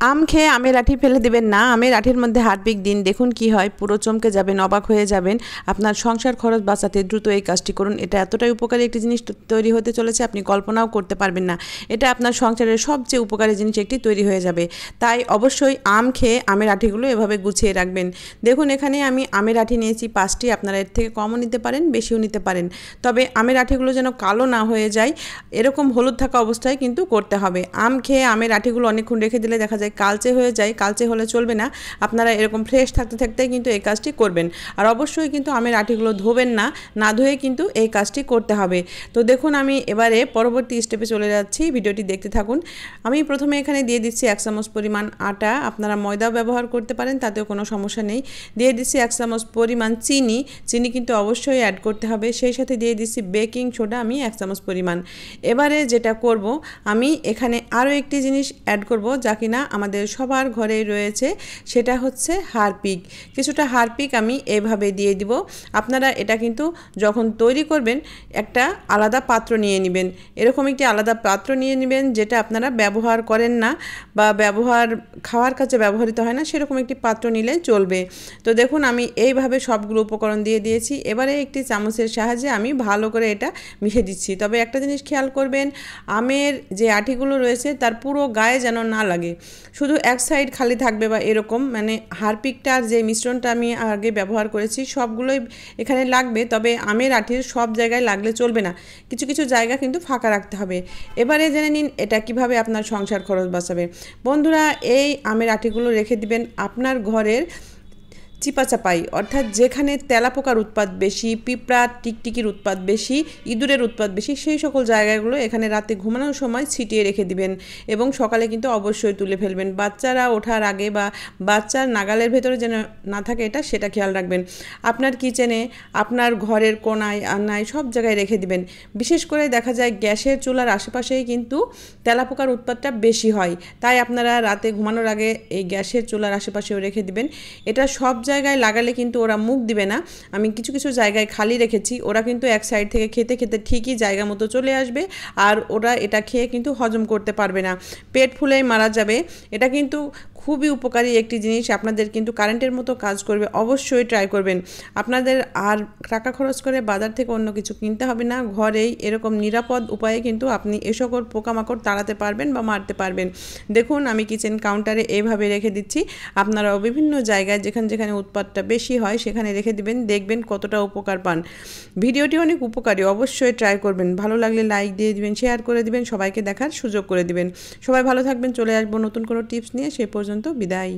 আম খেয়ে আমের আঁটি ফেলে দেবেন না। আমের আঁটির মধ্যে হারপিক দিন, দেখুন কি হয়, পুরো চমকে যাবেন, অবাক হয়ে যাবেন। আপনার সংসার খরচ বাঁচাতে দ্রুত এই কাজটি করুন। এটা এতটাই উপকারী একটি জিনিস তৈরি হতে চলেছে, আপনি কল্পনাও করতে পারবেন না। এটা আপনার সংসারের সবচেয়ে উপকারী জিনিস একটি তৈরি হয়ে যাবে। তাই অবশ্যই আম খেয়ে আমের আঁটিগুলো এভাবে গুছিয়ে রাখবেন। দেখুন এখানে আমি আমের আঁটি নিয়েছি 5টি, আপনারা এর থেকে কমও নিতে পারেন, বেশিও নিতে পারেন। তবে আমের আঁটিগুলো যেন কালো না হয়ে যায়, এরকম হলুদ থাকা অবস্থায় কিন্তু করতে হবে। আম খেয়ে আমের আঁটিগুলো অনেকক্ষণ রেখে দিলে দেখা যায় কালচে হয়ে যায়, কালচে হলে চলবে না। আপনারা এরকম ফ্রেশ থাকতে থাকতে কিন্তু এই কাজটি করবেন। আর অবশ্যই কিন্তু আমের আঁটিগুলো ধোবেন না, না ধুয়ে কিন্তু এই কাজটি করতে হবে। তো দেখুন আমি এবারে পরবর্তী স্টেপে চলে যাচ্ছি, ভিডিওটি দেখতে থাকুন। আমি প্রথমে এখানে দিয়ে দিচ্ছি 1 চামচ পরিমাণ আটা, আপনারা ময়দাও ব্যবহার করতে পারেন, তাতেও কোনো সমস্যা নেই। দিয়ে দিচ্ছি 1 চামচ পরিমাণ চিনি, চিনি কিন্তু অবশ্যই অ্যাড করতে হবে। সেই সাথে দিয়ে দিচ্ছি বেকিং সোডা আমি 1 চামচ পরিমাণ। এবারে যেটা করব, আমি এখানে আরও একটি জিনিস অ্যাড করব যা কিনা আমাদের সবার ঘরেই রয়েছে, সেটা হচ্ছে হারপিক। কিছুটা হারপিক আমি এভাবে দিয়ে দিব। আপনারা এটা কিন্তু যখন তৈরি করবেন একটা আলাদা পাত্র নিয়ে নেবেন, এরকম একটি আলাদা পাত্র নিয়ে নেবেন যেটা আপনারা ব্যবহার করেন না বা খাওয়ার কাজে ব্যবহৃত হয় না, সেরকম একটি পাত্র নিলে চলবে। তো দেখুন আমি এইভাবে সবগুলো উপকরণ দিয়ে দিয়েছি। এবারে একটি চামচের সাহায্যে আমি ভালো করে এটা মিশিয়ে দিচ্ছি। তবে একটা জিনিস খেয়াল করবেন, আমের যে আঁটিগুলো রয়েছে তার পুরো গায়ে যেন না লাগে, শুধু এক সাইড খালি থাকবে বা এরকম, মানে হারপিকটার যে মিশ্রণটা আমি আগে ব্যবহার করেছি সবগুলোই এখানে লাগবে, তবে আমের আঁটির সব জায়গায় লাগলে চলবে না, কিছু কিছু জায়গা কিন্তু ফাঁকা রাখতে হবে। এবারে জেনে নিন এটা কিভাবে আপনার সংসার খরচ বাঁচাবে। বন্ধুরা, এই আমের আঁটিগুলো রেখে দিবেন আপনার ঘরের চিপাচাপাই, অর্থাৎ যেখানে তেলাপোকার উৎপাত বেশি, পিঁপড়া টিকটিকির উৎপাত বেশি, ইঁদুরের উৎপাত বেশি, সেই সকল জায়গাগুলো এখানে রাতে ঘুমানোর সময় ছিটিয়ে রেখে দিবেন এবং সকালে কিন্তু অবশ্যই তুলে ফেলবেন। বাচ্চারা ওঠার আগে বা বাচ্চার নাগালের ভেতরে যেন না থাকে সেটা খেয়াল রাখবেন। আপনার কিচেনে, আপনার ঘরের কোনায় আনায় সব জায়গায় রেখে দিবেন। বিশেষ করে দেখা যায় গ্যাসের চুলার আশেপাশেই কিন্তু তেলাপোকার উৎপাতটা বেশি হয়, তাই আপনারা রাতে ঘুমানোর আগে এই গ্যাসের চুলার আশেপাশেও রেখে দিবেন। এটা সব জায়গায় লাগালে কিন্তু ওরা মুখ দিবে না। আমি কিছু কিছু জায়গায় খালি রেখেছি, ওরা কিন্তু এক সাইড থেকে খেতে খেতে ঠিকই জায়গা মতো চলে আসবে, আর ওরা এটা খেয়ে কিন্তু হজম করতে পারবে না, পেট ফুলেই মারা যাবে। এটা কিন্তু খুবই উপকারী একটি জিনিস, আপনাদের কিন্তু কারেন্টের মতো কাজ করবে। অবশ্যই ট্রাই করবেন। আপনাদের আর টাকা খরচ করে বাজার থেকে অন্য কিছু কিনতে হবে না, ঘরেই এরকম নিরাপদ উপায়ে কিন্তু আপনি এ সকল পোকামাকড় তাড়াতে পারবেন বা মারতে পারবেন। দেখুন আমি কিচেন কাউন্টারে এইভাবে রেখে দিচ্ছি, আপনারাও বিভিন্ন জায়গায় যেখানে যেখানে উৎপাতটা বেশি হয় সেখানে রেখে দিবেন, দেখবেন কতটা উপকার পান। ভিডিওটি অনেক উপকারী, অবশ্যই ট্রাই করবেন। ভালো লাগলে লাইক দিয়ে দিবেন, শেয়ার করে দিবেন, সবাইকে দেখার সুযোগ করে দিবেন। সবাই ভালো থাকবেন, চলে আসবো নতুন কোনো টিপস নিয়ে। সে পর্যন্ত বিদায়।